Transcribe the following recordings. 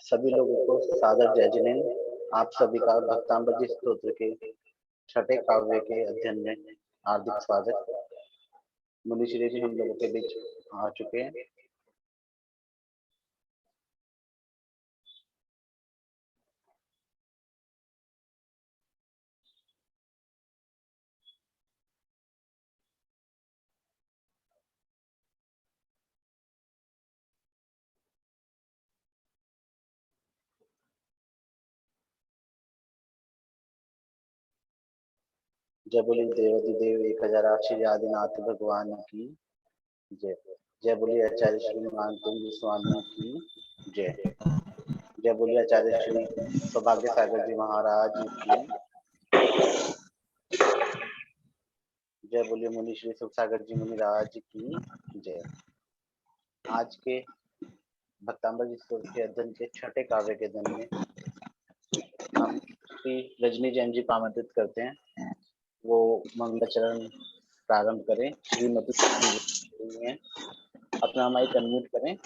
सभी लोगों को सादर जय जिनेन्द्र। आप सभी का भक्तामृत स्तोत्र के छठे काव्य के अध्ययन में हार्दिक स्वागत। मुनि श्री जी हम लोगों के बीच आ चुके हैं। जय बोली देवाधिदेव 1008 श्री आदिनाथ भगवान की जय। जय बोली आचार्य श्री मानतुंग स्वामी की जय। जय बोली आचार्य श्री सौभाग्य सागर जी महाराज की जय। बोलिए मुनि श्री सुख सागर जी मुनिराज की जय। आज के भक्तामृत स्तोत्र के अध्ययन के छठे काव्य के दिन में हम श्री रजनी जैन जी को आमंत्रित करते हैं, वो मंगलाचरण प्रारंभ करें। श्रीमती हैं, अपना माइक अनम्यूट करें।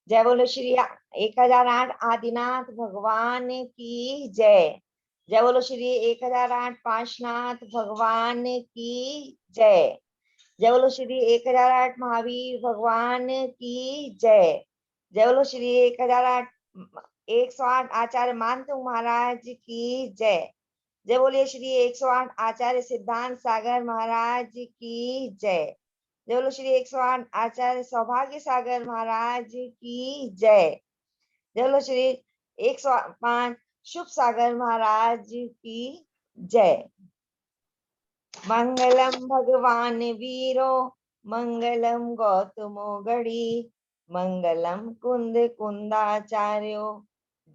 जय बोलो श्री 1008 आदिनाथ भगवान की जय। जय बोलो श्री 1008 पाशनाथ भगवान की जय। जय बोलो श्री 1008 महावीर भगवान की जय। जय बोलो श्री 1008 108 आचार्य मानतुंग महाराज की जय। जय बोलिए श्री 108 आचार्य सिद्धांत सागर महाराज की जय। जय बोलो श्री 108 आचार्य सौभाग्य सागर महाराज की जय। जय बोलो श्री 105 शुभ सागर महाराज की जय। मंगलम भगवान वीरो मंगलम गौतमो गढ़ी मंगलम कुंद कुंदाचार्यो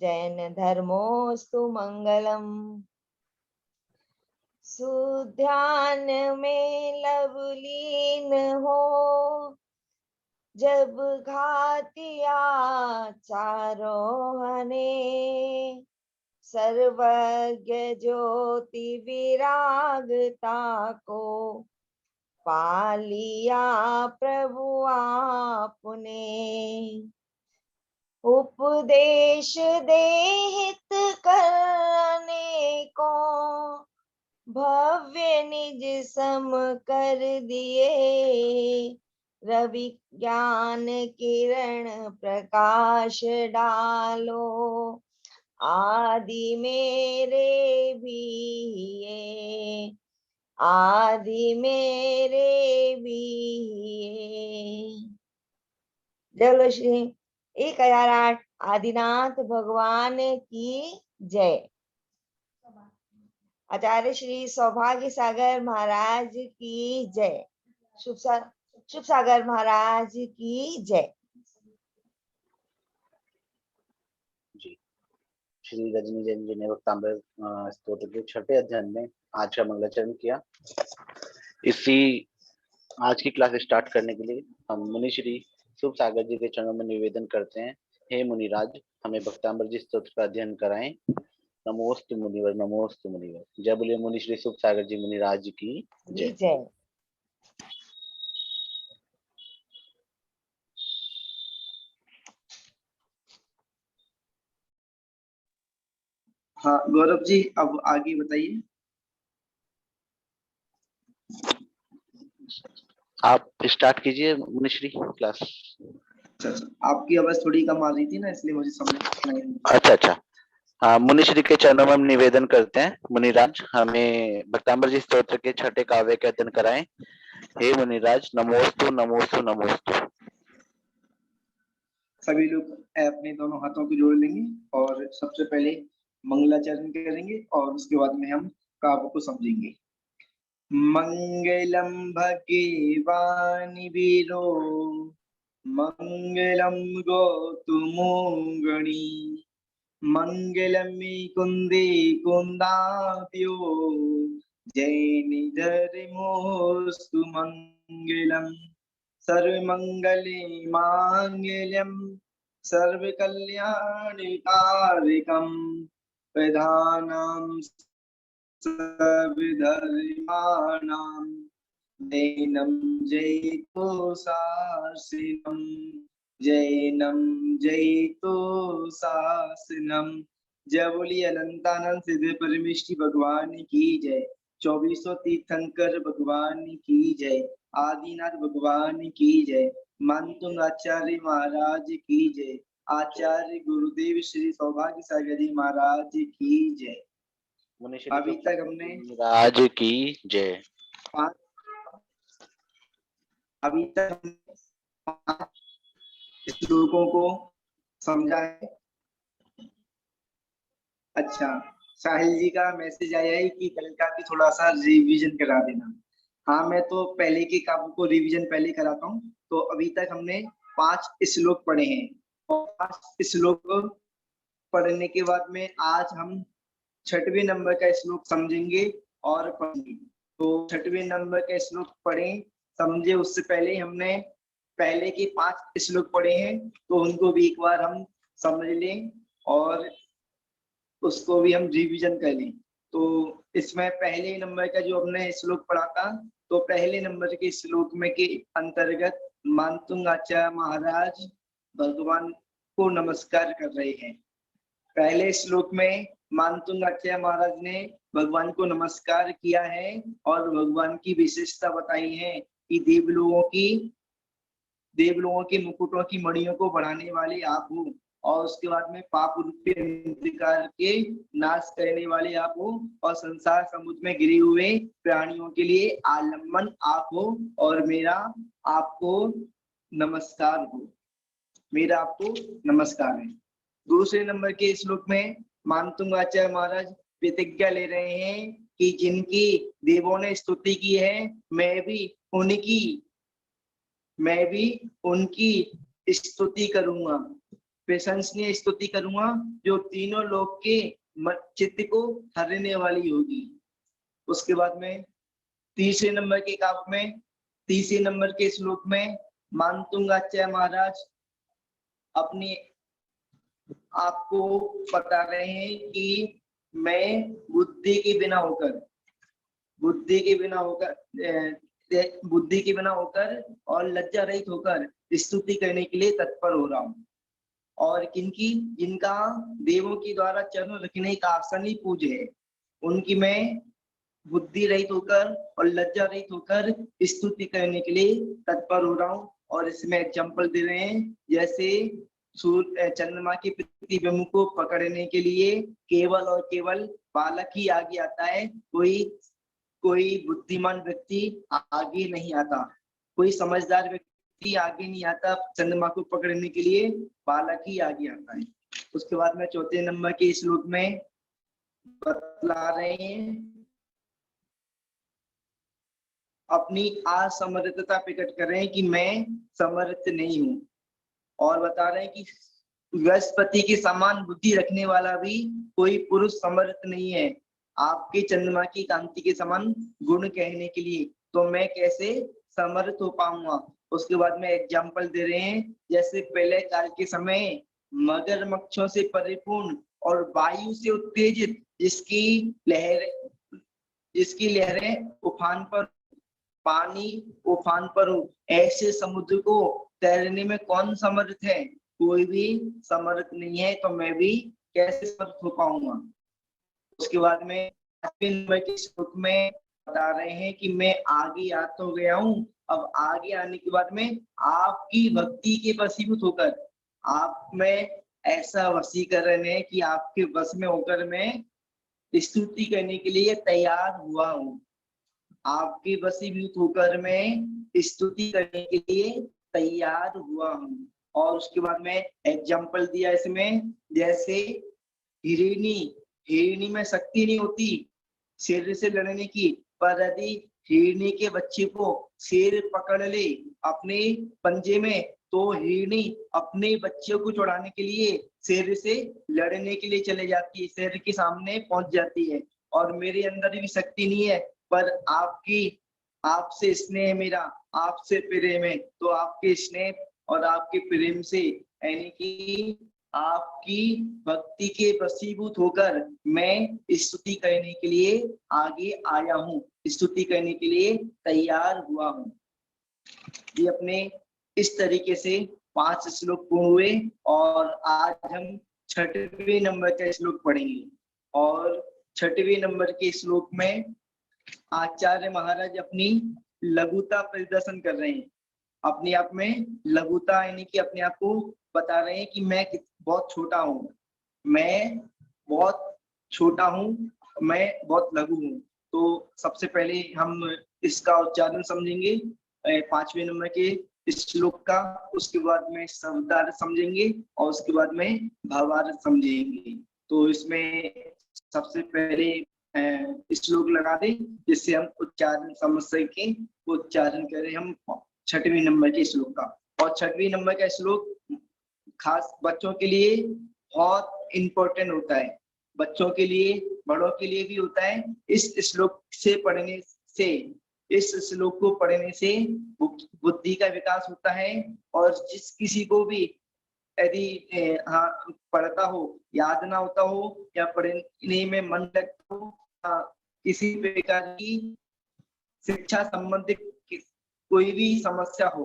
जैन धर्मोस्तु मंगलम। सुध्यान में लवलीन हो जब घातिया चारोहने सर्वज्ञ ज्योति विरागता को पालिया प्रभु आपने। उपदेश देहित करने को भव्य निज सम कर दिए रवि ज्ञान किरण प्रकाश डालो आदि मेरे भी ये आदि मेरे भी ये। जय श्री 1008 आदिनाथ भगवान की जय। आचार्य श्री सौभाग्य सागर महाराज की जय। शुभ सागर महाराज की जय। जी, श्री रजनी जैन जी ने भक्तामृत स्तोत्र के छठे अध्ययन में आज का मंगलाचरण किया। इसी आज की क्लास स्टार्ट करने के लिए हम मुनि श्री शुभ सागर जी के चरणों में निवेदन करते हैं, हे मुनिराज हमें भक्तामृत स्तोत्र का अध्ययन कराएं। नमोस्तु मुनिवर नमोस्तु मुनिवर। जय बोलिए मुनि श्री शुभ सागर जी मुनिराज की जय। जय। हाँ गौरव जी अब आगे बताइए। आप स्टार्ट कीजिए मुनि श्री क्लास। अच्छा, आपकी आवाज थोड़ी कम आ रही थी ना, इसलिए मुझे समझ नहीं। अच्छा। हाँ, मुनि श्री के चरणों में हम निवेदन करते हैं, मुनिराज हमें भक्तामृत स्तोत्र के छठे काव्य के अध्ययन कराएं। हे मुनिराज नमोस्तु नमोस्तु नमोस्तु। सभी लोग अपने दोनों हाथों को जोड़ लेंगे और सबसे पहले मंगलाचरण करेंगे और उसके बाद में हम काव्य को समझेंगे। मंगलम भगवान वीरो मंगलम गौतमोगणी मंगलम कुंदे कुंदात्यो जैनि धर्मोस्तु मंगलम। सर्वमंगले मांगल्यम सर्वकल्याणकारकम प्रधानम सर्वधर्माणां जैनं जयतो शासनम, जैनं जयतो शासनम। जय बोलिए अनंतानंद सिद्ध परमेष्टि भगवान की जय। 2400 तीर्थंकर भगवान की जय। आदिनाथ भगवान की जय। मानतुंग आचार्य महाराज की जय। आचार्य गुरुदेव श्री सौभाग्य सागर जी महाराज की जय। अभी तक हमने राज की जय। अभी तक हमने श्लोकों को समझा है। अच्छा, साहिल जी का मैसेज आया है कि कल का भी थोड़ा सा रिवीजन करा देना। हाँ, मैं तो पहले के काव्य को रिवीजन पहले कराता हूँ। तो अभी तक हमने 5 श्लोक पढ़े हैं और 5 श्लोक पढ़ने के बाद में आज हम 6वें नंबर का श्लोक समझेंगे और पढ़ेंगे। तो 6वें नंबर का श्लोक पढ़ें समझे, उससे पहले हमने पहले के 5 श्लोक पढ़े हैं तो उनको भी एक बार हम समझ लें और उसको भी हम रिवीजन कर लें। तो इसमें पहले नंबर का जो हमने श्लोक पढ़ा था, तो पहले नंबर के श्लोक में के अंतर्गत मानतुंग आचार्य महाराज भगवान को नमस्कार कर रहे हैं। पहले श्लोक में मानतुंग आचार्य महाराज ने भगवान को नमस्कार किया है और भगवान की विशेषता बताई है कि देवलोगों के मुकुटों की मणियों को बढ़ाने वाले आप हो, और उसके बाद में पाप रूपी अंधकार के नाश करने वाले आप हो, और संसार समुद्र में गिरे हुए प्राणियों के लिए आलम्बन आप हो, और मेरा आपको नमस्कार हो, मेरा आपको नमस्कार है। दूसरे नंबर के श्लोक में मानतुंग आचार्य महाराज प्रतिज्ञा ले रहे हैं कि जिनकी देवों ने स्तुति की है मैं भी उनकी स्तुति करूंगा, प्रशंसनीय स्तुति करूंगा जो तीनों लोक के चित्त को हरने वाली होगी। उसके बाद में तीसरे नंबर के श्लोक में मानतुंग आचार्य महाराज अपने आपको बता रहे हैं कि मैं बुद्धि के बिना होकर और लज्जा रहित होकर स्तुति करने के लिए तत्पर हो रहा हूँ, और जिनका देवों के द्वारा चरण रखने का आसन ही पूज्य है, उनकी मैं बुद्धि रहित होकर और लज्जा रहित होकर स्तुति करने के लिए तत्पर हो रहा हूँ। और इसमें एग्जाम्पल दे रहे हैं, जैसे चंद्रमा की प्रतिबिंब को पकड़ने के लिए केवल और केवल बालक ही आगे आता है, कोई बुद्धिमान व्यक्ति आगे नहीं आता, कोई समझदार व्यक्ति आगे नहीं आता, चंद्रमा को पकड़ने के लिए बालक ही आगे आता है। उसके बाद में चौथे नंबर के श्लोक में बतला रहे हैं, अपनी असमर्थता प्रकट कर रहे हैं कि मैं समर्थ नहीं हूं, और बता रहे हैं कि बृहस्पति के समान बुद्धि रखने वाला भी कोई पुरुष समर्थ नहीं है आपके चंद्रमा की कांति के समान गुण कहने के लिए, तो मैं कैसे समर्थ हो पाऊंगा। उसके बाद में एग्जाम्पल दे रहे हैं, जैसे पहले काल के समय मगरमच्छों से परिपूर्ण और वायु से उत्तेजित जिसकी लहरें उफान पर, पानी उफान पर हो, ऐसे समुद्र को तैरने में कौन समर्थ है, कोई भी समर्थ नहीं है, तो मैं भी कैसे समर्थ हो पाऊंगा। उसके बाद में श्लोक में बता रहे हैं कि मैं आगे आ तो गया हूँ, अब आगे आने के बाद में आपकी भक्ति के वशीभूत होकर आप में ऐसा वशीकरण है कि आपके वश में होकर मैं स्तुति करने के लिए तैयार हुआ हूँ, आपके वशीभूत होकर मैं स्तुति करने के लिए तैयार हुआ हूँ। और उसके बाद में एग्जाम्पल दिया इसमें, जैसे हिरणी में शक्ति नहीं होती शेर से लड़ने की, पर यदि हिरणी के बच्चे को शेर पकड़ ले अपने पंजे में, तो हिरणी अपने बच्चे को छुड़ाने के लिए शेर से लड़ने के लिए चले जाती है, शेर के सामने पहुंच जाती है। और मेरे अंदर भी शक्ति नहीं है, पर आपसे स्नेह मेरा, आपसे प्रेम है, तो आपके स्नेह और आपके प्रेम से यानी कि आपकी भक्ति के वशीभूत होकर मैं स्तुति करने के लिए आगे आया हूँ, स्तुति करने के लिए तैयार हुआ हूँ। ये अपने इस तरीके से 5 श्लोक पूर्ण हुए और आज हम 6वें नंबर का श्लोक पढ़ेंगे। और 6वें नंबर के श्लोक में आचार्य महाराज अपनी लघुता प्रदर्शन कर रहे हैं, अपने आप में लघुता यानी कि अपने आप को बता रहे हैं कि मैं बहुत छोटा हूँ, मैं बहुत छोटा हूँ, मैं बहुत लघु हूँ। तो सबसे पहले हम इसका उच्चारण समझेंगे 5वें नंबर के श्लोक का, उसके बाद में शब्दार्थ समझेंगे और उसके बाद में भावार्थ समझेंगे। तो इसमें सबसे पहले श्लोक लगा दें जिससे हम उच्चारण समझ सके। उच्चारण करें हम 6वें नंबर के श्लोक का। और 6वें नंबर का श्लोक खास बच्चों के लिए बहुत इंपॉर्टेंट होता है, बच्चों के लिए, बड़ों के लिए भी होता है। इस श्लोक से पढ़ने से, इस श्लोक को पढ़ने से बुद्धि का विकास होता है। और जिस किसी को भी यदि पढ़ता हो, याद ना होता हो या पढ़ने में मन लगता हो, किसी प्रकार की शिक्षा संबंधित कोई भी समस्या हो,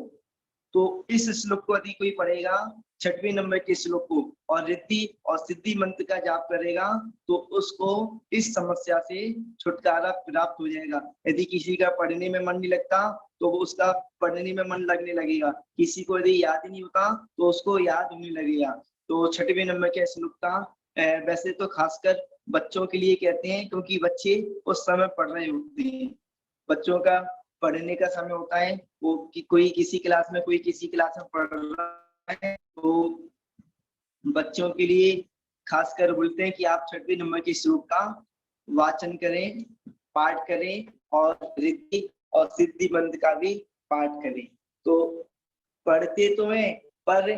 तो इस श्लोक को यदि कोई पढ़ेगा 6वें नंबर के श्लोक को और रिद्धि और सिद्धि मंत्र का जाप करेगा तो उसको इस समस्या से छुटकारा प्राप्त हो जाएगा। यदि किसी का पढ़ने में मन नहीं लगता तो वो उसका पढ़ने में मन लगने लगेगा, किसी को यदि याद ही नहीं होता तो उसको याद होने लगेगा। तो 6वें नंबर के श्लोक का वैसे तो खासकर बच्चों के लिए कहते हैं क्योंकि बच्चे उस समय पढ़ रहे होते हैं, बच्चों का पढ़ने का समय होता है, वो कोई किसी क्लास में, कोई किसी क्लास में पढ़ रहा है, तो बच्चों के लिए खासकर बोलते हैं कि आप 6वें नंबर के श्लोक का वाचन करें, पाठ करें और रिद्धि और सिद्धि मंत्र का भी पाठ करें। तो पढ़ते तो हैं पर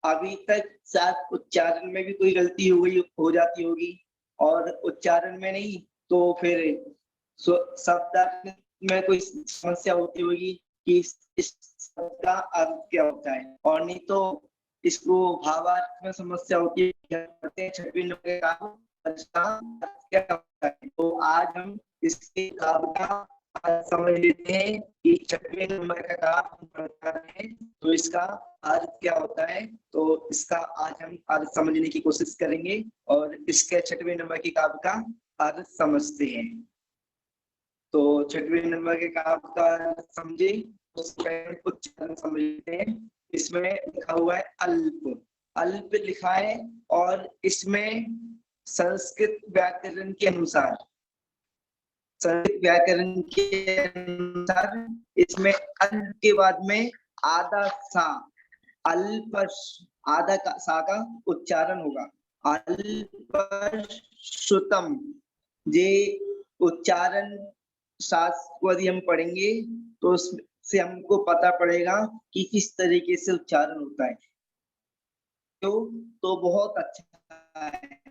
अभी तक शायद उच्चारण में भी कोई गलती हो जाती होगी, और उच्चारण में नहीं तो फिर शब्द में कोई समस्या होती होगी कि इस शब्द का अर्थ क्या होता है, और नहीं तो इसको भावार्थ में समस्या होती है। 6वें नंबर का अर्थ क्या होता है, तो आज हम इसके का समझ लेते हैं कि 6वें नंबर का काम पढ़ता है तो इसका अर्थ क्या होता है। तो इसका आज हम अर्थ समझने की कोशिश करेंगे और इसके 6वें नंबर की काव्य का अर्थ समझते हैं। तो 6वें नंबर के काव्य का अर्थ समझे, उसमें उच्चारण समझते हैं। इसमें लिखा हुआ है अल्प, अल्प लिखा है और इसमें संस्कृत व्याकरण के अनुसार, संस्कृत व्याकरण के अनुसार इसमें अल्प के बाद में आधा सा, अल्पश, आधा का सा का उच्चारण होगा। अल्पश्रुतम, ये उच्चारण शास्त्र को यदि हम पढ़ेंगे तो उससे हमको पता पड़ेगा कि किस तरीके से उच्चारण होता है। तो बहुत अच्छा है,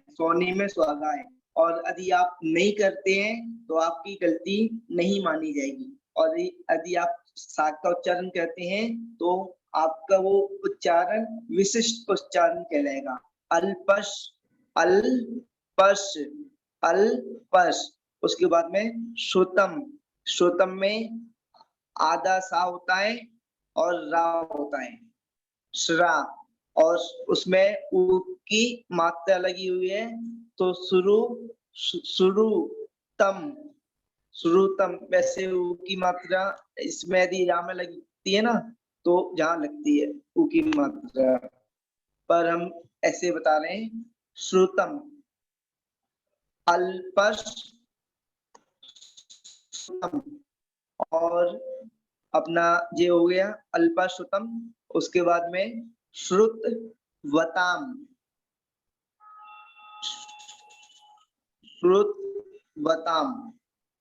सोने में सुहागा है। और यदि आप नहीं करते हैं तो आपकी गलती नहीं मानी जाएगी, और यदि आप साग का उच्चारण करते हैं तो आपका वो उच्चारण विशिष्ट उच्चारण कहलाएगा। अल्पश, अल्पश, अल्पश। उसके बाद में श्रुतम, श्रुतम में आधा सा होता है और रा होता है, श्रा, और उसमें ऊ की मात्रा लगी हुई है, तो शुरू, शुरुतम, शुरुतम। वैसे ऊ की मात्रा इसमें यदि रा में लगती है ना तो जहां लगती है ऊ की मात्रा, पर हम ऐसे बता रहे हैं श्रुतम, अल्पश, और अपना ये हो गया अल्पश्रुतम। उसके बाद में श्रुत वताम, श्रुत वताम,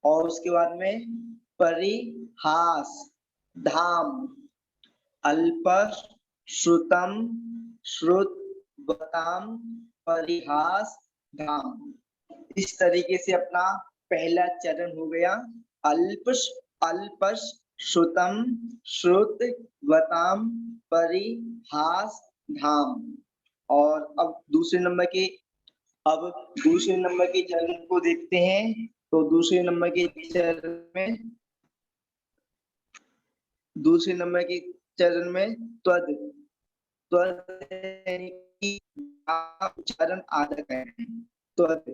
और उसके बाद में परिहास धाम, अल्पश, श्रुतम, श्रुत वताम, परिहास धाम। इस तरीके से अपना पहला चरण हो गया अल्पश, अल्पश, श्रुतम, श्रुत वताम, परिहास धाम। और अब दूसरे नंबर के चरण को देखते हैं। तो दूसरे नंबर के चरण में त्वद यानी कि उच्चारण आधा करें। त्वद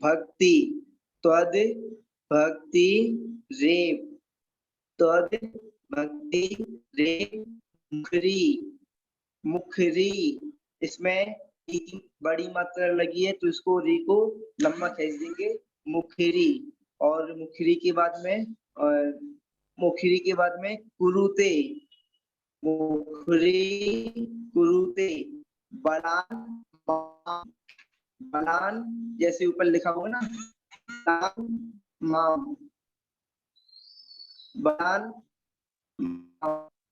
भक्ति, त्वद भक्ति रेव, त्वद भक्ति रेव मुखरी, मुखरी। इसमें तीन बड़ी मात्रा लगी है तो इसको री को लंबा खींच देंगे, मुखरी। और मुखरी के बाद में कुरुते, मुखरी कुरुते। बलान, बलान जैसे ऊपर लिखा हुआ ना, माम, बलान,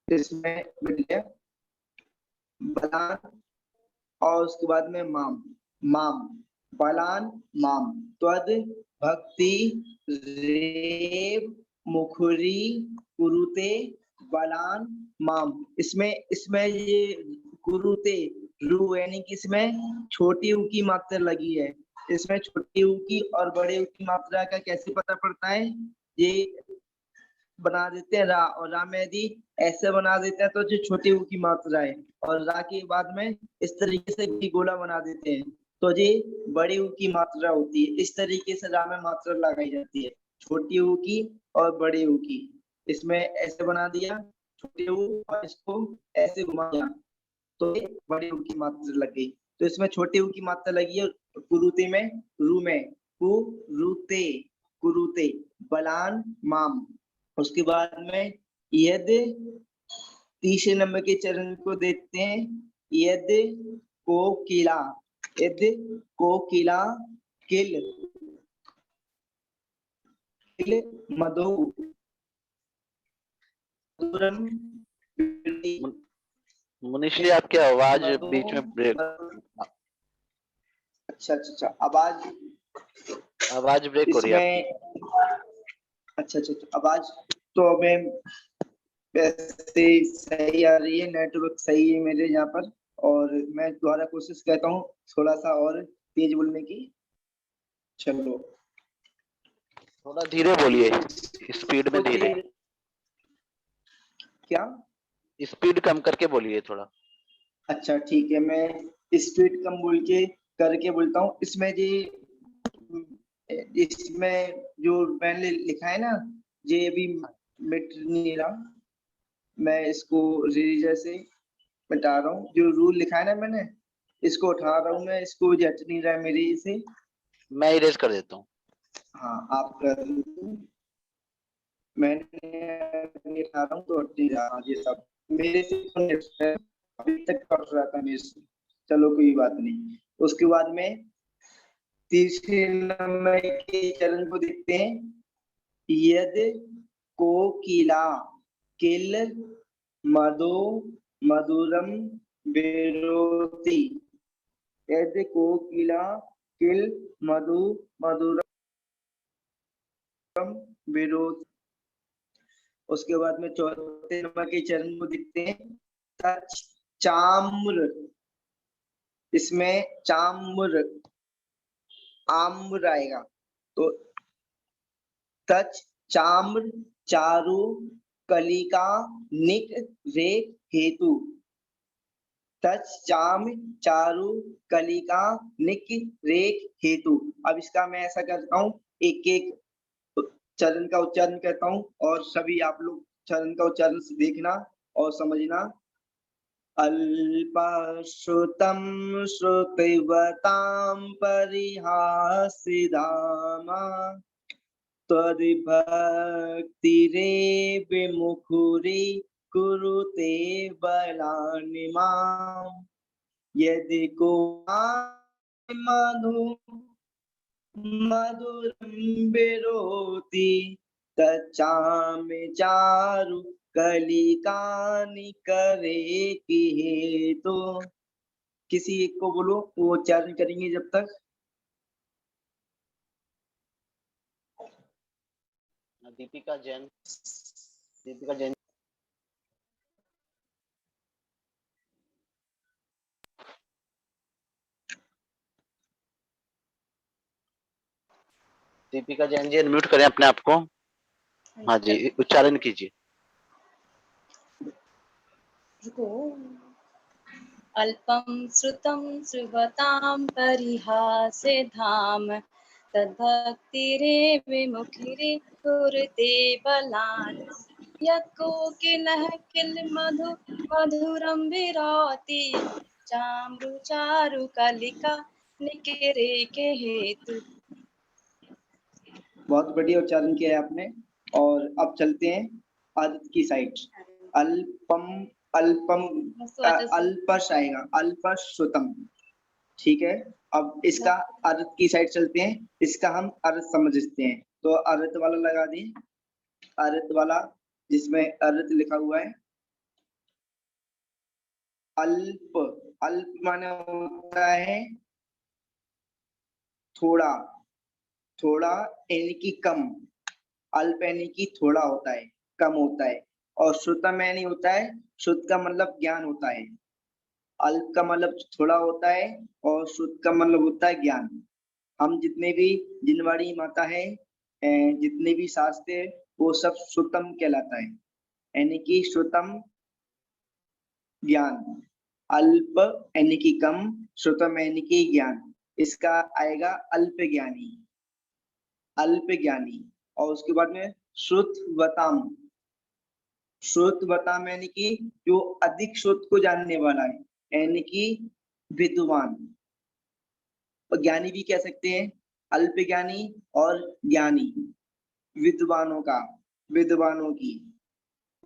इसमें मिट गया बलान और उसके बाद में माम, बलान माम। त्वद भक्ति रेव मुखरी कुरुते बलान माम। इसमें ये कुरुते रू यानी कि इसमें छोटी ऊ की मात्रा लगी है। इसमें छोटी ऊ की और बड़े ऊ की मात्रा का कैसे पता पड़ता है? ये बना देते हैं रा, और रा में यदि ऐसे बना देते हैं तो जो छोटी ऊ की मात्रा है, और रा के बाद में इस तरीके से गोला बना देते हैं तो ये बड़ी ऊ की मात्रा होती है। इस तरीके से रा में मात्रा लगाई जाती है, छोटी ऊ की और बड़ी ऊ की। इसमें ऐसे बना दिया छोटी ऊ और इसको ऐसे घुमा दिया तो ये बड़ी ऊ की मात्रा लग गई। तो इसमें छोटी ऊ की मात्रा लगी है कुरुते में, रू में कुरुते, कुरुते बलान माम। उसके बाद में यद, तीसरे नंबर के चरण को देखते हैं। यद कोकिला, यद कोकिला किल, किल मधु, मधुरम। मुनीश जी आपकी आवाज बीच में ब्रेक, अच्छा आवाज ब्रेक हो रही है इसमें। अच्छा आवाज तो हमें वैसे सही आ रही है, नेटवर्क सही है मेरे यहाँ पर। और मैं दोबारा कोशिश करता हूँ थोड़ा सा और तेज बोलने की। चलो थोड़ा धीरे बोलिए, स्पीड में धीरे, क्या? स्पीड कम करके बोलिए थोड़ा। अच्छा ठीक है, मैं स्पीड कम बोल के करके बोलता हूँ। इसमें जो मैंने लिखा है ना, ये अभी मिट नहीं रहा। मैं इसको रीजर से मिटा रहा हूँ। जो रूल लिखा है ना मैंने, इसको उठा रहा हूँ मैं, इसको जट नहीं रहा है मेरे से। मैं इरेज कर देता हूँ। हाँ आप कर दो। मैंने उठा रहा हूँ तो हट नहीं रहा ये सब मेरे से। अभी तक कट रहा था मेरे से, चलो कोई बात नहीं। उसके बाद में तीसरे नंबर के चरण को देखते हैं। यद कोकिला किल मधु मधुरम बेरोती, यद कोकिला किल मधु मधुरम बेरोती। उसके बाद में चौथे नंबर के चरण को देखते हैं। तच चाम्र, इसमें चाम्र आम्र आएगा तो तच चाम्र चारु कलिका निक रेख हेतु, तच चाम चारु कलिका निक रेख हेतु। अब इसका मैं ऐसा करता हूँ, एक एक चरण का उच्चारण करता हूँ और सभी आप लोग चरण का उच्चारण देखना और समझना। अल्पश्रुतं श्रुतिवतां परिहासिधामा, त्वद्भक्तिरेव मुखुरी कुरुते बलानि माम्। यदि को मधु मधुरं विरोति तच्चामि चारु कलिकानि करे की हेतु। किसी एक को बोलो, वो उच्चारण करेंगे जब तक। दीपिका जैन, दीपिका जैन। दीपिका जैन जी अनम्यूट करें अपने आप को। हाँ जी, उच्चारण कीजिए। अल्पं श्रुतं श्रुवतां परिहासे धाम तद्भक्तिरे विमुखिरे कुरुते बलान् यत्कोकिलः किल मधुरं विरोति चारुकलिका निकिरे के हेतु। बहुत बढ़िया उच्चारण किया है आपने। और अब चलते हैं अर्थ की साइड। अल्पम अल्पम अल्पश आएगा, अल्पश्रुतम। ठीक है, अब इसका अर्थ की साइड चलते हैं, इसका हम अर्थ समझते हैं। तो अर्थ वाला लगा दें, अर्थ वाला जिसमें अर्थ लिखा हुआ है। अल्प, अल्प माने होता है थोड़ा, थोड़ा यानी कि कम। अल्प यानी कि थोड़ा होता है, कम होता है। और श्रुतम यानी होता है, श्रुत का मतलब ज्ञान होता है। अल्प का मतलब थोड़ा होता है और श्रुत का मतलब होता है ज्ञान। हम जितने भी जिनवाड़ी माता है, जितने भी शास्त्र है, वो सब श्रुतम कहलाता है, यानी कि श्रुतम ज्ञान। अल्प यानी कि कम, श्रुतम यानी कि ज्ञान। इसका आएगा अल्प ज्ञानी, अल्प ज्ञानी। और उसके बाद में श्रुतवताम, श्रुतवताम यानी कि जो अधिक श्रुत को जानने वाला है, यानी कि विद्वान। और ज्ञानी भी कह सकते हैं, अल्प ज्ञानी और ज्ञानी, विद्वानों का, विद्वानों की,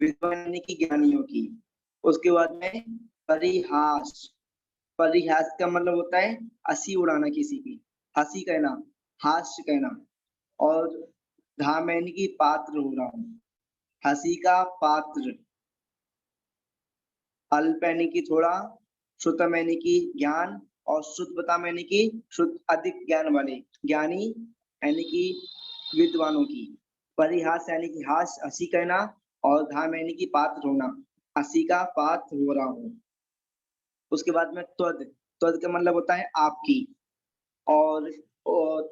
विद्वान यानी कि ज्ञानियों की। उसके बाद में परिहास, परिहास का मतलब होता है हंसी उड़ाना, किसी की हंसी कहना, हास्य कहना। और धाम यानी कि पात्र हो रहा हूं, हंसी का पात्र। अल्प यानी कि थोड़ा, श्रुतम यानी कि ज्ञान, और श्रुतवताम यानी कि श्रुत अधिक ज्ञान वाले, ज्ञानी यानी कि विद्वानों की। परिहास यानी कि हास, हंसी कहना। और धाम यानी कि पात्र होना, हंसी का पात्र हो रहा हूँ। उसके बाद में त्वद, त्वद का मतलब होता है आपकी। और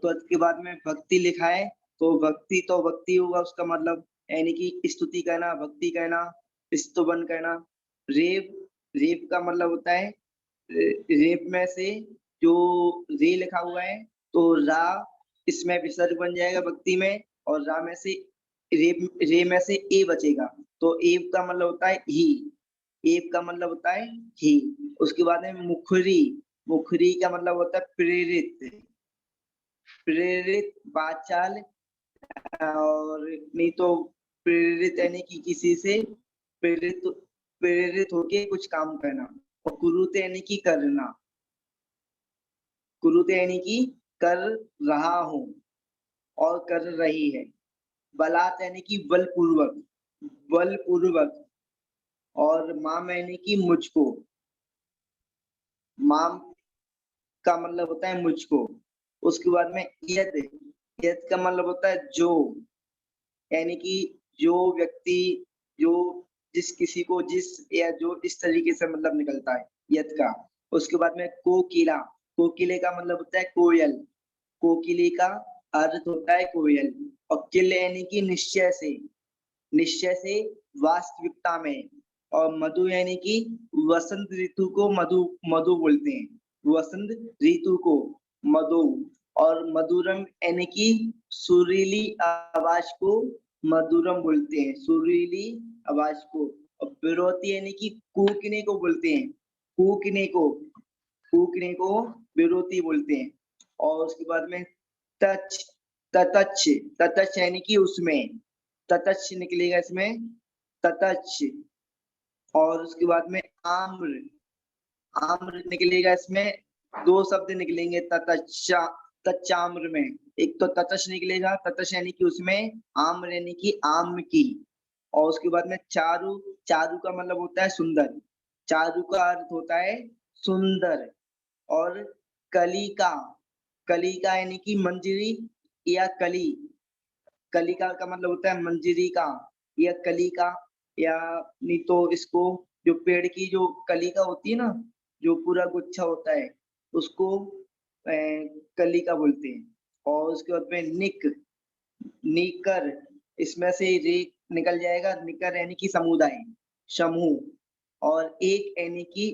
त्वद के बाद में भक्ति लिखा है, तो भक्ति तो भक्ति होगा उसका मतलब, यानी कि स्तुति कहना, भक्ति कहना, स्तुवन कहना। रेप, रेप का मतलब होता है, रेप में से जो रे लिखा हुआ है, तो रा इसमें विसर्ग बन जाएगा भक्ति में, और रा में से रे में से ए बचेगा, तो एव का मतलब होता है ही, एव का मतलब होता है ही। उसके बाद में मुखरी, मुखरी का मतलब होता है प्रेरित, प्रेरित वाचाल। और नहीं तो प्रेरित यानी कि किसी से प्रेरित, प्रेरित होके कुछ काम करना। और कुरुते यानी कि करना, कुरुते यानी कि कर रहा हूं और कर रही है। बलात् यानी कि बलपूर्वक, बलपूर्वक। और माम यानी कि मुझको, माम का मतलब होता है मुझको। उसके बाद में यद, यद का मतलब होता है जो, यानी कि जो व्यक्ति, जो जिस किसी को, जिस या जो इस तरीके से मतलब निकलता है यद का। उसके बाद में कोकिला, कोकिले का मतलब होता है कोयल, कोकिले का अर्थ होता है कोयल। और किल यानी कि निश्चय से, निश्चय से, वास्तविकता में। और मधु यानी कि वसंत ऋतु को मधु, मधु बोलते हैं, वसंत ऋतु को मधु। और मधुरम यानी कि सुरीली आवाज को मधुरम बोलते हैं, सुरीली आवाज को। और विरोती यानी कि कूकने को बोलते हैं, कूकने को, कूकने को विरोती बोलते हैं। और उसके बाद में तच, ततच्छ, ततच्छ यानी कि उसमें, ततच्छ निकलेगा इसमें, ततच्छ। और उसके बाद में आम्र, आम्र निकलेगा इसमें, दो शब्द निकलेंगे ततच्चा, तच्चाम्र में। एक तो ततच निकलेगा, ततच यानी कि उसमें, आम्र यानी कि आम की। और उसके बाद में चारु, चारु का मतलब होता है सुंदर, चारु का अर्थ होता है सुंदर। और कलिका, कलिका यानी कि मंजरी या कली, कलिका का मतलब होता है मंजरी का या कलिका। या नहीं तो इसको, जो पेड़ की जो कलिका होती है ना, जो पूरा गुच्छा होता है, उसको कलिका बोलते हैं। और उसके बाद में निक, निकर, इसमें से रे निकल जाएगा, निकर यानी कि समुदाय, समूह, और एक यानी कि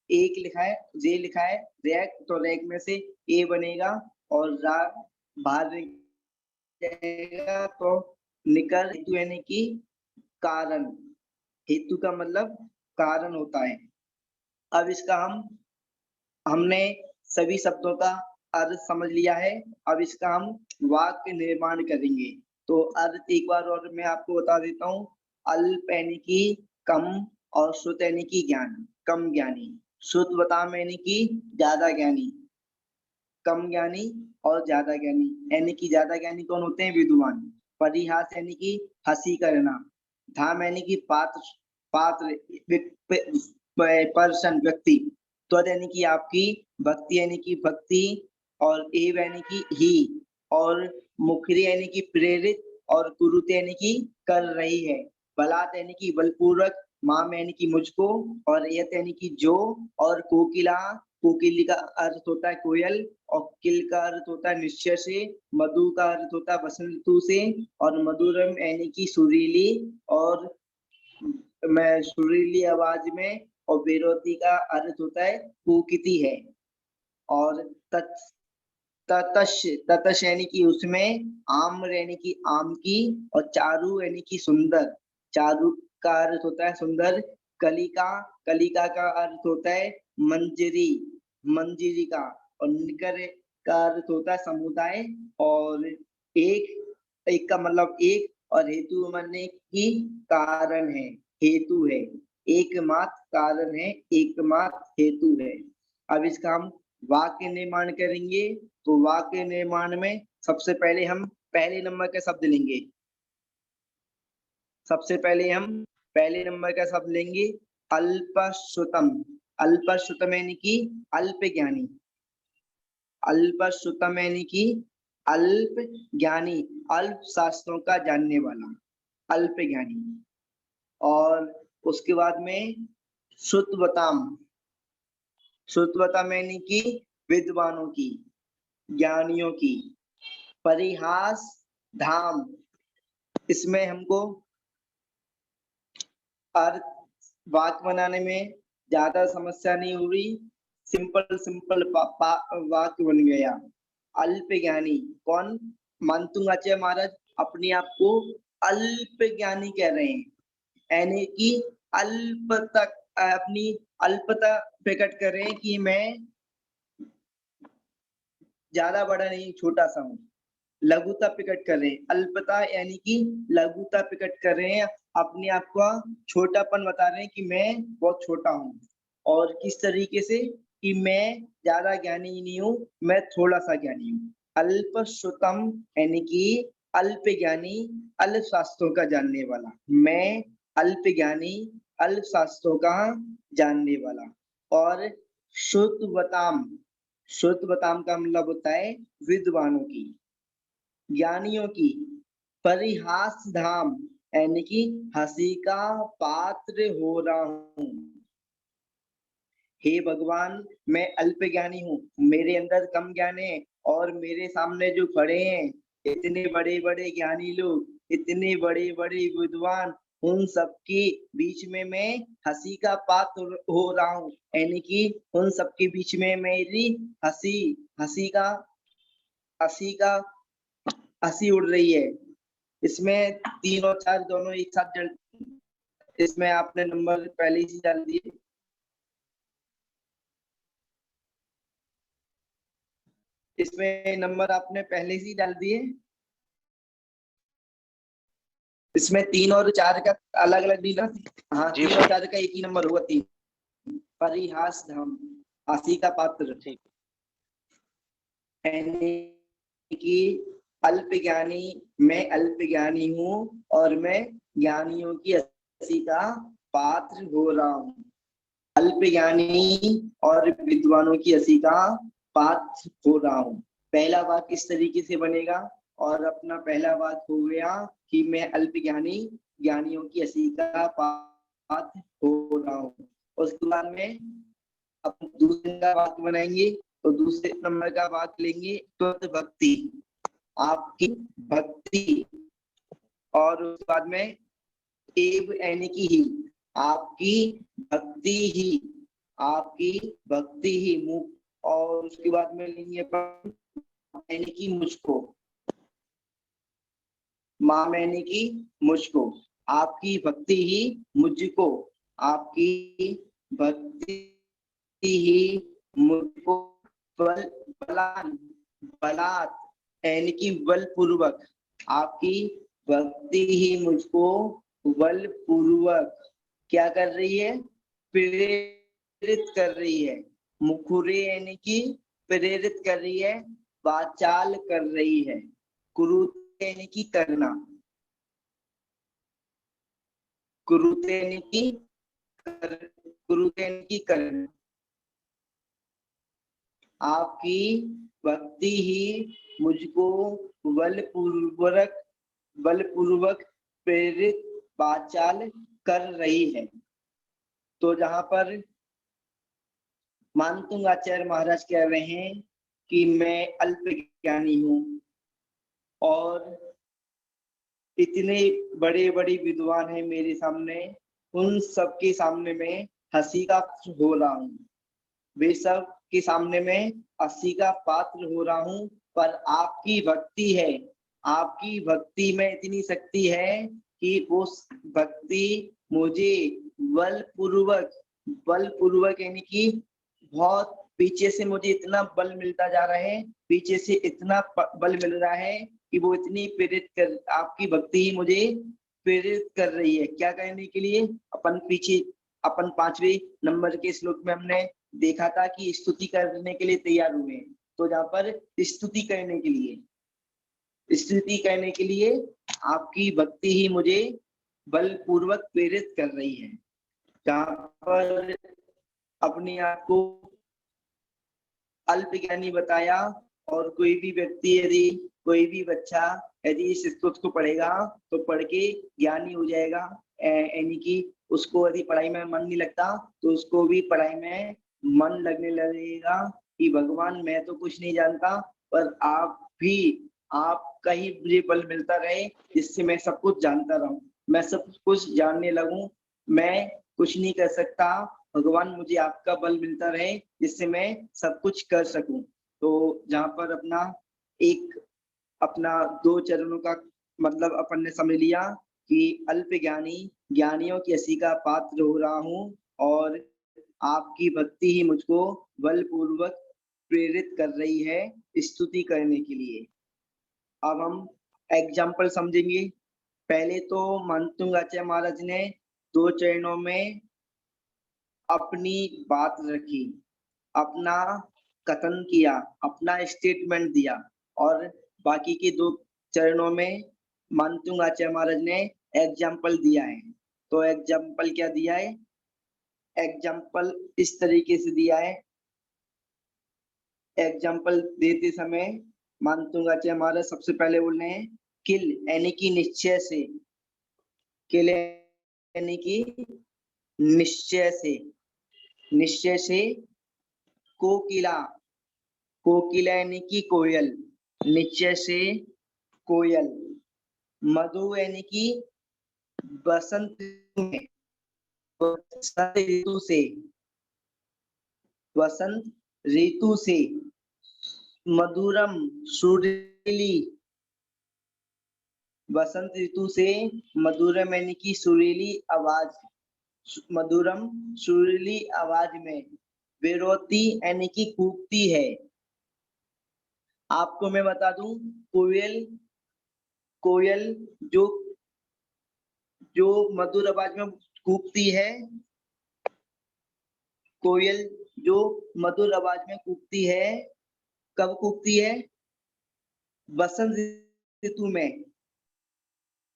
एक लिखा है, जे लिखा है, रैक, तो रैक में से ए बनेगा और रा बाहर जाएगा, तो निकर, हेतु यानी कि कारण, हेतु का मतलब कारण होता है। अब इसका हमने सभी शब्दों का अर्थ समझ लिया है। अब इसका हम वाक्य निर्माण करेंगे। तो अर्थ एक बार और मैं आपको बता देता हूँ। अल्प यानी कि कम और श्रुत यानी कि ज्ञान, कम ज्ञानी। श्रुतवताम यानी कि ज्यादा ज्ञानी, कम ज्ञानी और ज्यादा ज्ञानी। यानी कि ज्यादा ज्ञानी कौन होते हैं? विद्वान। परिहास यानी कि हंसी करना। धाम यानी कि पात्र, पर्सन, व्यक्ति। त्वद यानी कि आपकी, भक्ति यानी कि भक्ति, और एव यानी कि ही, और मुखरी यानी कि प्रेरित, और कुरुते यानी कि कर रही है। बलात् यानी कि बलपूर्वक, माम यानी कि मुझको, और यत यानी कि जो, और कोकिला, कोकिली का अर्थ होता है कोयल, और किल का अर्थ होता है निश्चय से, मधु का अर्थ होता है वसंत ऋतु से, और मधुरम यानी कि सुरीली, और मैं सुरीली आवाज में, और बेरोती का अर्थ होता है कुकिती है। और ततश यानी कि उसमें, आम्र यानी कि आम की, और चारु यानी कि सुंदर, चारु का अर्थ होता है सुंदर। कलिका, कलिका का अर्थ होता है मंजरी, मंजरी का, और निकर का अर्थ होता है समुदाय, और एक का मतलब एक, और हेतु माने की कारण है, हेतु है, एकमात्र कारण है, एकमात्र हेतु है। अब इसका हम वाक्य निर्माण करेंगे। तो वाक्य निर्माण में सबसे पहले हम पहले नंबर का शब्द लेंगे। सबसे पहले हम पहले नंबर का शब्द लेंगे अल्पश्रुतम। अल्पश्रुतम यानी कि अल्प ज्ञानी, अल्पश्रुतम यानी कि अल्प ज्ञानी, अल्प शास्त्रों का जानने वाला, अल्प ज्ञानी। और उसके बाद में श्रुतवताम, श्रुतवताम यानी कि विद्वानों की, ज्ञानियों की। परिहास धाम, इसमें हमको अर्थ वाक्य बनाने में ज्यादा समस्या नहीं हो रही, सिंपल वाक्य बन गया। अल्प ज्ञानी कौन? मानतुंगाचार्य महाराज अपने आप को अल्प ज्ञानी कह रहे हैं, यानी कि अल्प तक अपनी अल्पता प्रकट कर रहे हैं कि मैं ज्यादा बड़ा नहीं, छोटा सा हूँ। लघुता प्रकट कर रहे हैं, अल्पता यानी कि लघुता प्रकट कर रहे हैं, अपने आप का छोटापन बता रहे हैं कि मैं बहुत छोटा हूँ। और किस तरीके से? कि मैं ज्यादा ज्ञानी नहीं हूँ, मैं थोड़ा सा ज्ञानी हूँ। अल्प श्रुतम यानी कि अल्प ज्ञानी, अल्प शास्त्रों का जानने वाला। मैं अल्प ज्ञानी, अल्प शास्त्रों का जानने वाला। और श्रुतवताम, श्रुतवताम का मतलब होता है विद्वानों की, ज्ञानियों की। परिहास धाम यानी कि हंसी का पात्र हो रहा हूँ। हे भगवान, मैं अल्प ज्ञानी हूँ, मेरे अंदर कम ज्ञान है, और मेरे सामने जो खड़े हैं इतने बड़े बड़े ज्ञानी लोग, इतने बड़े बड़े विद्वान, उन सबके बीच में मैं हंसी का पात्र हो रहा हूँ। यानी कि उन सबके बीच में मेरी हंसी, हंसी का हंसी उड़ रही है। इसमें 3 और 4 दोनों एक साथ जड़, इसमें आपने नंबर पहले ही डाल दिए। इसमें नंबर आपने पहले ही डाल दिए। इसमें 3 और 4 का अलग अलग नहीं ना? हाँ, 3 और 4 का एक ही नंबर होगा, 3। परिहास धाम, हंसी का पात्र, ठीक। कि अल्प ज्ञानी, मैं अल्प ज्ञानी हूँ, और मैं ज्ञानियों की हंसी का पात्र हो रहा हूँ। अल्प ज्ञानी और विद्वानों की हंसी का पात्र हो रहा हूँ। पहला वाक्य इस तरीके से बनेगा। और अपना पहला वाक्य हो गया कि मैं अल्प ज्ञानी, ज्ञानियों की हंसी का पात्र हो रहा हूँ। उसके बाद में अब दूसरे का वाक्य बनाएंगे। तो दूसरे नंबर का वाक्य लेंगे त्वद भक्ति। आपकी भक्ति, और उसके बाद में एव यानी कि ही, आपकी भक्ति ही, आपकी भक्ति ही मुख, और उसके बाद में लेंगे यानी कि मुझको, माम यानी कि मुझको, आपकी भक्ति ही मुझको, आपकी भक्ति ही मुझको, बलात् यानी कि बलपूर्वक, आपकी भक्ति ही मुझको बलपूर्वक क्या कर रही है, प्रेरित कर रही है। मुखुरे यानी कि प्रेरित कर रही है, वाचाल कर रही है। कुरुते यानी कि करना, कुरुते यानी कि करना, आपकी भक्ति ही मुझको बलपूर्वक प्रेरित वाचाल कर रही है। तो जहां पर मानतुंग आचार्य महाराज कह रहे हैं कि मैं अल्प ज्ञानी हूं, और इतने बड़े बड़े विद्वान हैं मेरे सामने, उन सबके सामने में हंसी का हो रहा हूँ, वे सब के सामने में हंसी का पात्र हो रहा हूँ, पर आपकी भक्ति है, आपकी भक्ति में इतनी शक्ति है कि उस भक्ति मुझे बलपूर्वक यानी कि बहुत पीछे से मुझे इतना बल मिलता जा रहा है, पीछे से इतना बल मिल रहा है कि वो इतनी प्रेरित कर, आपकी भक्ति ही मुझे प्रेरित कर रही है। क्या कहने के लिए? अपन 5वें नंबर के श्लोक में हमने देखा था कि स्तुति करने के लिए तैयार हुए, तो जहाँ पर स्तुति करने के लिए आपकी भक्ति ही मुझे बलपूर्वक प्रेरित कर रही है। जहाँ पर अपने आप को अल्प ज्ञानी बताया, और कोई भी व्यक्ति यदि कोई भी बच्चा यदि इस स्तुति को पढ़ेगा तो पढ़ के ज्ञानी हो जाएगा, यानी कि उसको यदि पढ़ाई में मन नहीं लगता तो उसको भी पढ़ाई में मन लगने लगेगा कि भगवान मैं तो कुछ नहीं जानता, पर आपका ही मुझे बल मिलता रहे जिससे मैं सब कुछ जानता रहूं, मैं सब कुछ जानने लगूं, मैं कुछ नहीं कर सकता, भगवान मुझे आपका बल मिलता रहे जिससे मैं सब कुछ कर सकूं। तो जहाँ पर अपना 2 चरणों का मतलब अपन ने समझ लिया कि अल्प ज्ञानियों की हंसी का पात्र हो रहा हूँ, और आपकी भक्ति ही मुझको बलपूर्वक प्रेरित कर रही है स्तुति करने के लिए। अब हम एग्जाम्पल समझेंगे। पहले तो मानतुंग आचार्य महाराज ने 2 चरणों में अपनी बात रखी, अपना कथन किया, अपना स्टेटमेंट दिया, और बाकी के 2 चरणों में मानतुंग आचार्य महाराज ने एग्जाम्पल दिया है। तो एग्जाम्पल क्या दिया है? एग्जाम्पल इस तरीके से दिया है। एग्जाम्पल देते समय मानतुंग आचार्य महाराज सबसे पहले बोल रहे हैं किल यानी कि निश्चय से, किल यानी कि निश्चय से, कोकिला यानी कि कोयल, निश्चय से कोयल, मधु यानी कि बसंत में, वसंत ऋतु से, मधुरम सुरीली, वसंत ऋतु से मधुरम यानी कि सुरीली आवाज, मधुरम सुरीली आवाज में, विरोती यानी कि कूकती है। आपको मैं बता दूं, कोयल जो मधुर आवाज में कूकती है, कोयल जो मधुर आवाज में कूकती है, कब कूकती है? बसंत ऋतु में।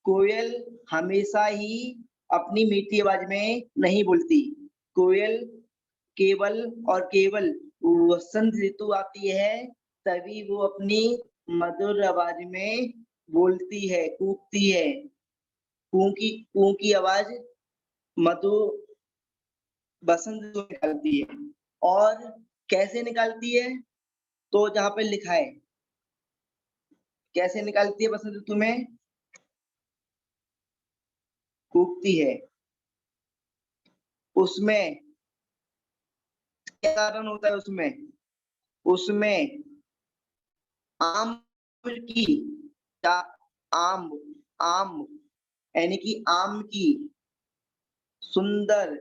कोयल हमेशा ही अपनी मीठी आवाज में नहीं बोलती, कोयल केवल और केवल वसंत ऋतु आती है तभी वो अपनी मधुर आवाज में बोलती है, कूकती है। कू की आवाज बसंत ऋतु निकालती है। और कैसे निकालती है? तो जहां पे लिखा है कैसे निकलती है बसंत ऋतु में? कूकती है। उसमें क्या कारण होता है? उसमें आम की आम आम यानी कि आम की सुंदर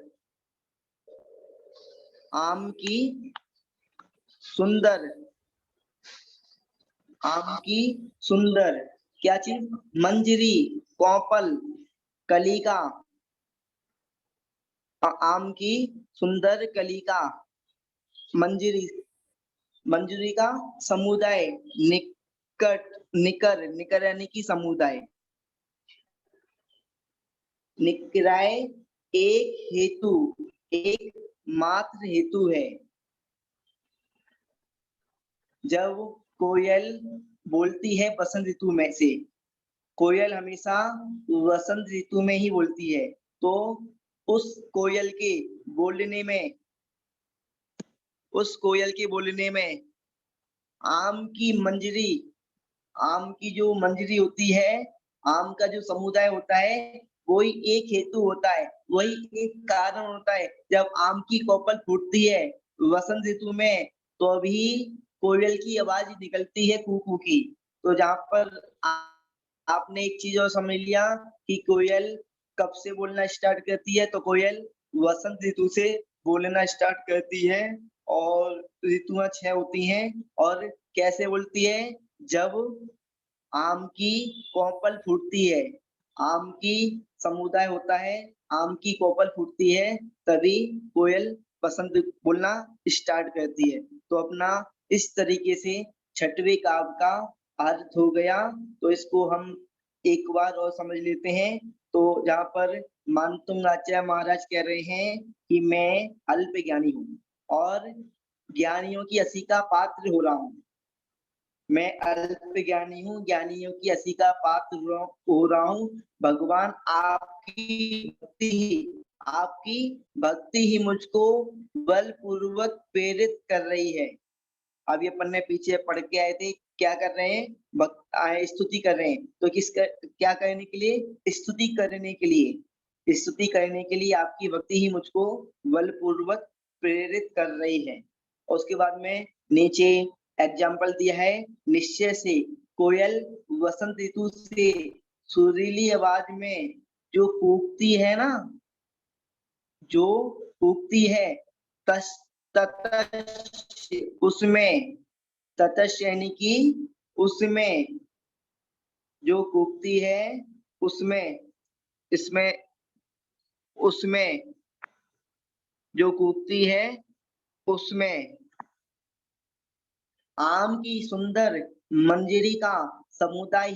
आम की सुंदर क्या चीज? मंजरी, कोपल, कलिका, आम की सुंदर कलिका, मंजरी का समुदाय, निकर यानी कि समुदाय, निकराय एक मात्र हेतु है। जब कोयल बोलती है बसंत ऋतु में से, कोयल हमेशा वसंत ऋतु में ही बोलती है, तो उस कोयल के बोलने में आम की जो मंजरी होती है, आम का जो समुदाय होता है, वही एक हेतु होता है, वही एक कारण होता है। जब आम की कोपल फूटती है वसंत ऋतु में, तो अभी कोयल की आवाज निकलती है कू की। तो जहाँ पर आपने एक चीज और समझ लिया कि कोयल कब से बोलना स्टार्ट करती है, तो कोयल वसंत ऋतु से बोलना स्टार्ट करती है। और ऋतुएं 6 होती हैं। और कैसे बोलती है? जब आम की कोपल फूटती है, आम की समुदाय होता है, आम की कोपल फूटती है, तभी कोयल बसंत बोलना स्टार्ट करती है। तो अपना इस तरीके से छठवें काव्य का अर्थ हो गया। तो इसको हम एक बार और समझ लेते हैं। तो जहाँ पर मानतुंग आचार्य महाराज कह रहे हैं कि मैं अल्प ज्ञानी हूँ और ज्ञानियों की हंसी का पात्र हो रहा हूँ। मैं अल्प ज्ञानी हूँ, ज्ञानियों की हंसी का पात्र हो रहा हूँ। भगवान आपकी भक्ति ही मुझको बलपूर्वक प्रेरित कर रही है। अभी अपन ने पीछे पढ़ के आए थे, क्या कर रहे हैं? स्तुति कर रहे हैं। तो क्या करने के लिए? स्तुति करने के लिए। स्तुति करने के लिए आपकी भक्ति ही मुझको बलपूर्वक प्रेरित कर रही है। और उसके बाद में नीचे एग्जाम्पल दिया है, निश्चय से कोयल वसंत ऋतु से सुरीली आवाज में जो कूकती है ना, जो कूकती है, उसमें ततश यानी कि उसमें जो कूकती है, उसमें जो कूकती है, उसमें आम की सुंदर मंजरी का समुदाय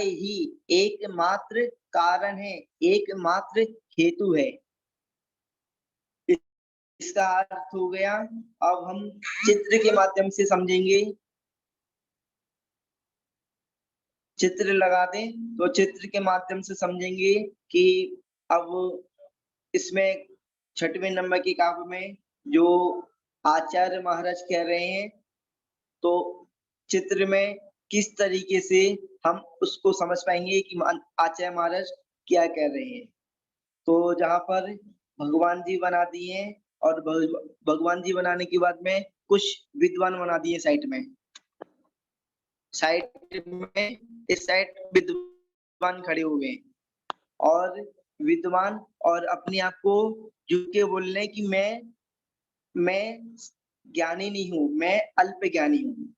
ही एकमात्र कारण है, एकमात्र हेतु है। इसका अर्थ हो गया। अब हम चित्र के माध्यम से समझेंगे। चित्र लगा दें तो चित्र के माध्यम से समझेंगे कि अब इसमें छठवें नंबर की काव्य में जो आचार्य महाराज कह रहे हैं, तो चित्र में किस तरीके से हम उसको समझ पाएंगे कि आचार्य महाराज क्या कह रहे हैं। तो जहाँ पर भगवान जी बना दिए और भगवान जी बनाने के बाद में कुछ विद्वान बना दिए साइड में इस साइड विद्वान खड़े हुए हैं और विद्वान और अपने आप को झुक के बोल रहे हैं कि मैं ज्ञानी नहीं हूँ, मैं अल्प ज्ञानी हूँ।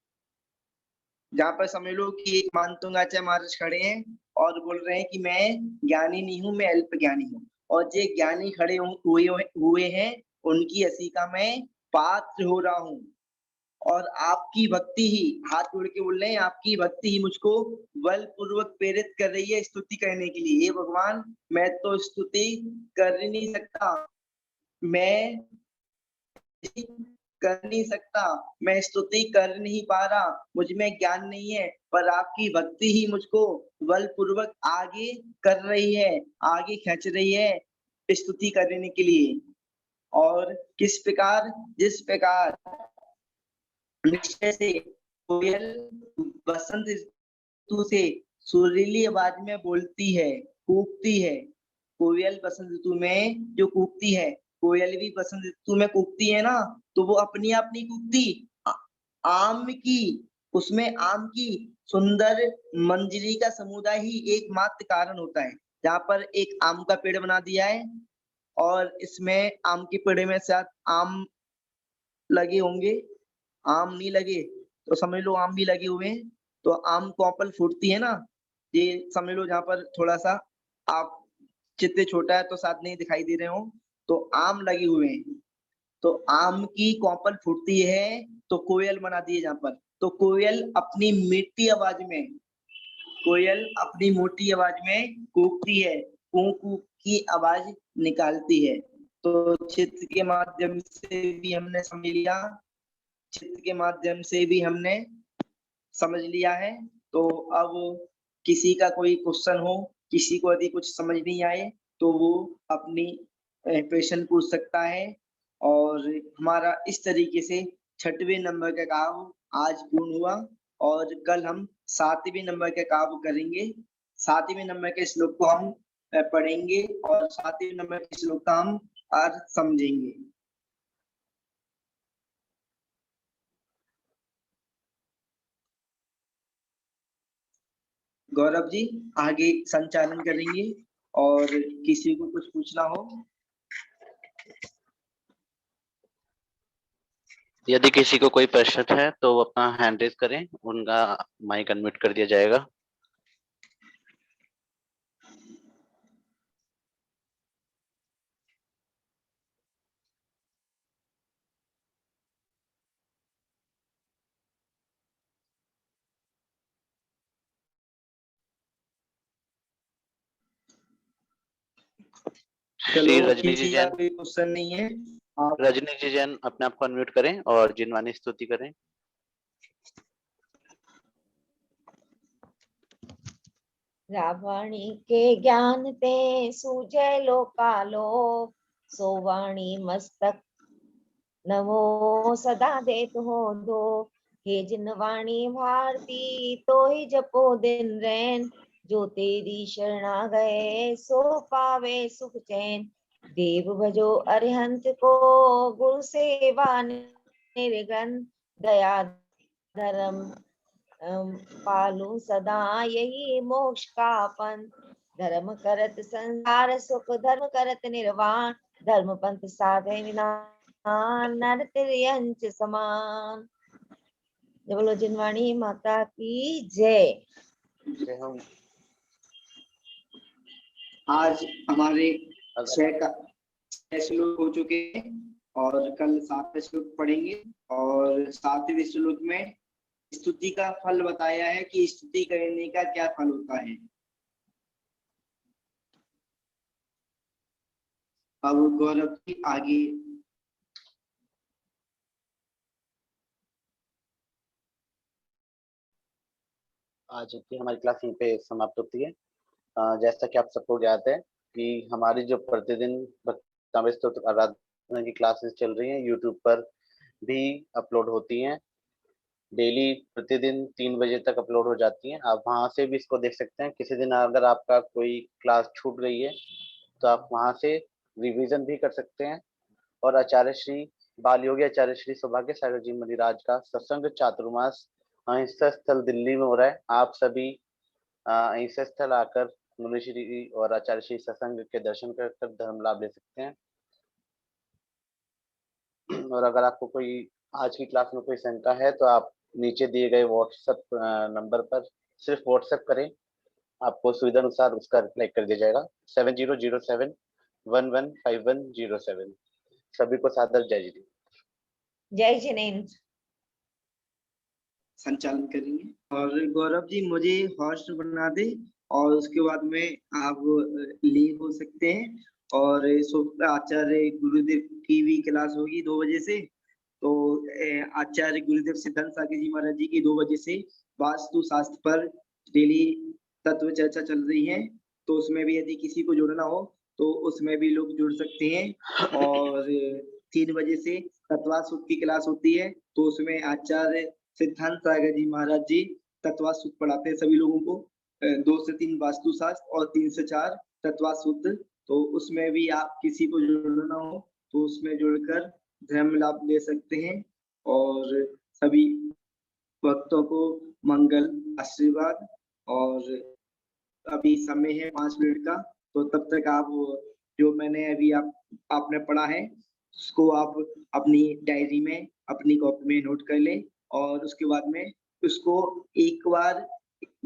जहाँ पर समझ लो कि एक मानतुंग आचार्य महाराज खड़े हैं और बोल रहे हैं कि मैं ज्ञानी नहीं हूँ, मैं अल्प ज्ञानी हूँ। और जो ज्ञानी खड़े हुए हैं, उनकी हंसी का मैं पात्र हो रहा हूँ। और आपकी भक्ति ही, हाथ जोड़ के बोल रहे हैं, आपकी भक्ति ही मुझको बलपूर्वक प्रेरित कर रही है स्तुति करने के लिए। हे भगवान, मैं तो स्तुति कर ही नहीं सकता, मैं स्तुति कर नहीं पा रहा, मुझ में ज्ञान नहीं है, पर आपकी भक्ति ही मुझको बलपूर्वक आगे कर रही है, आगे खींच रही है स्तुति करने के लिए। और किस प्रकार? जिस प्रकार निश्चय से कोयल बसंत ऋतु से सुरीली आवाज में बोलती है, कूकती है। कोयल बसंत ऋतु में जो कूकती है, कोयल भी बसंत ऋतु में कूकती है ना, तो वो अपनी आप नहीं कूकती, आम की, उसमें आम की सुंदर मंजरी का समुदाय ही एकमात्र कारण होता है। जहाँ पर एक आम का पेड़ बना दिया है और इसमें आम के पेड़ में शायद आम लगे होंगे, आम नहीं लगे तो समझ लो आम भी लगे हुए हैं। तो आम कोपल फूटती है ना, ये समझ लो जहाँ पर थोड़ा सा आप चित्र छोटा है तो साथ नहीं दिखाई दे रहे हो, तो आम लगे हुए हैं, तो आम की कोपल फूटती है तो कोयल बना दी है जहाँ पर। तो कोयल अपनी मीठी आवाज में, कोयल अपनी मोटी आवाज में कूकती है, कू कू की आवाज निकालती है। तो चित्र के माध्यम से भी हमने समझ लिया, चित्र के माध्यम से भी हमने समझ लिया है। तो अब किसी का कोई क्वेश्चन हो, किसी को यदि कुछ समझ नहीं आए तो वो अपनी प्रश्न पूछ सकता है। और हमारा इस तरीके से 6वें नंबर का काव्य आज पूर्ण हुआ और कल हम 7वें नंबर का काव्य करेंगे। 7वें नंबर के श्लोक को हम पढ़ेंगे और 7वें नंबर के श्लोक का हम अर्थ समझेंगे। गौरव जी आगे संचालन करेंगे और किसी को कुछ पूछना हो यदि किसी को कोई प्रश्न है तो वो अपना हैंड रेज करें, उनका माइक अनम्यूट कर दिया जाएगा। श्री रजनी जी किसी का जैन, कोई क्वेश्चन नहीं है आप रजनी जी जैन अपने आप को अनम्यूट करें और जिनवानी स्तुति करें। रावणी के ज्ञान ते सूझे लोकालोक, सोवाणी मस्तक नमो सदा देत हो दो। हे जिनवाणी भारती तो ही जपो दिन रैन, जो तेरी शरणा गए सो पावे सुख चैन। देव भजो अरिहंत को गुरु सेवा निर्गन, दया धर्म पालू सदा यही मोक्ष का पंथ। धर्म करत संसार सुख, धर्म करत निर्वाण, धर्म पंथ साधे विनाश, नर तिर्यंच समान। जय बोलो जिनवाणी माता की जय। आज हमारे 6 श्लोक हो चुके हैं और कल 7वें श्लोक पढ़ेंगे और 7वें श्लोक में स्तुति का फल बताया है कि स्तुति करने का क्या फल होता है। अब गौरव की आगे आज की हमारी क्लास यहीं पे समाप्त होती है। जैसा कि आप सबको ज्ञात है कि हमारी जो प्रतिदिन भक्तामृत स्तोत्र आराधना की क्लासेस चल रही हैं यूट्यूब पर भी अपलोड होती हैं। डेली प्रतिदिन 3 बजे तक अपलोड हो जाती हैं। आप वहां से भी इसको देख सकते हैं। किसी दिन अगर आपका कोई क्लास छूट गई है तो आप वहां से रिवीजन भी कर सकते हैं। और आचार्य श्री बाल योगी आचार्य श्री सौभाग्य सागर जी मुनिराज का सत्संग चातुर्मास अहिंसा स्थल दिल्ली में हो रहा है। आप सभी अहिंसा स्थल आकर मुनि श्री और आचार्य श्री सत्संग के दर्शन कर धर्म लाभ ले सकते हैं। और अगर आपको कोई आज की क्लास में कोई शंका है तो आप नीचे दिए गए व्हाट्सएप नंबर पर सिर्फ व्हाट्सएप करें, आपको सुविधा अनुसार उसका रिप्लाई कर दिया जाएगा। 7007115107। सभी को सादर जय जी। जय जिनेन्द्र। संचालन करेंगे और गौरव जी मुझे होस्ट बना दे और उसके बाद में आप लीव हो सकते हैं। और आचार्य गुरुदेव की भी क्लास होगी 2 बजे से। तो आचार्य गुरुदेव सिद्धांत सागर जी महाराज जी की 2 बजे से वास्तु शास्त्र पर डेली तत्व चर्चा चल रही है। तो उसमें भी यदि किसी को जुड़ना हो तो उसमें भी लोग जुड़ सकते हैं। और 3 बजे से तत्वा सूत्र की क्लास होती है तो उसमें आचार्य सिद्धांत सागर जी महाराज जी तत्वार्थ सूत्र पढ़ाते हैं सभी लोगों को। 2 से 3 वास्तुशास्त्र और 3 से 4 तत्वार्थ सूत्र। तो उसमें भी आप किसी को जुड़ना हो तो उसमें जुड़कर धर्म लाभ ले सकते हैं और सभी भक्तों को मंगल आशीर्वाद। और अभी समय है 5 मिनट का, तो तब तक आप जो मैंने अभी आपने पढ़ा है उसको आप अपनी डायरी में अपनी कॉपी में नोट कर लें और उसके बाद में उसको एक बार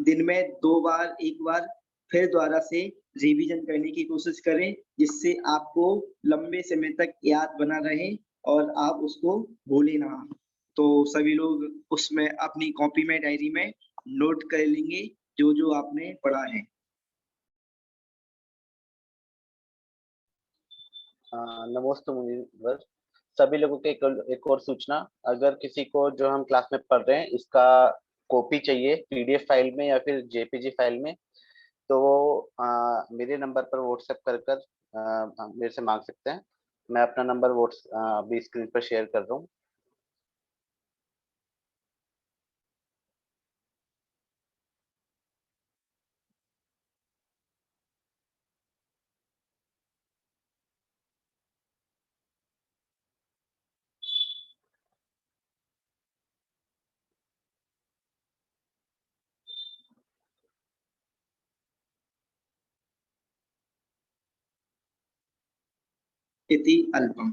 दिन में 2 बार 1 बार फिर दोबारा से रिवीजन करने की कोशिश करें, जिससे आपको लंबे समय तक याद बना रहे और आप उसको भूले ना। तो सभी लोग उसमें अपनी कॉपी में डायरी में नोट कर लेंगे जो आपने पढ़ा है। नमस्ते मुनिवर, सभी लोगों को एक और सूचना, अगर किसी को जो हम क्लास में पढ़ रहे हैं इसका कॉपी चाहिए पीडीएफ फाइल में या फिर जेपीजी फाइल में, तो वो मेरे नंबर पर व्हाट्सएप कर मेरे से मांग सकते हैं। मैं अपना नंबर अभी स्क्रीन पर शेयर कर रहा हूँ। इति अल्पम।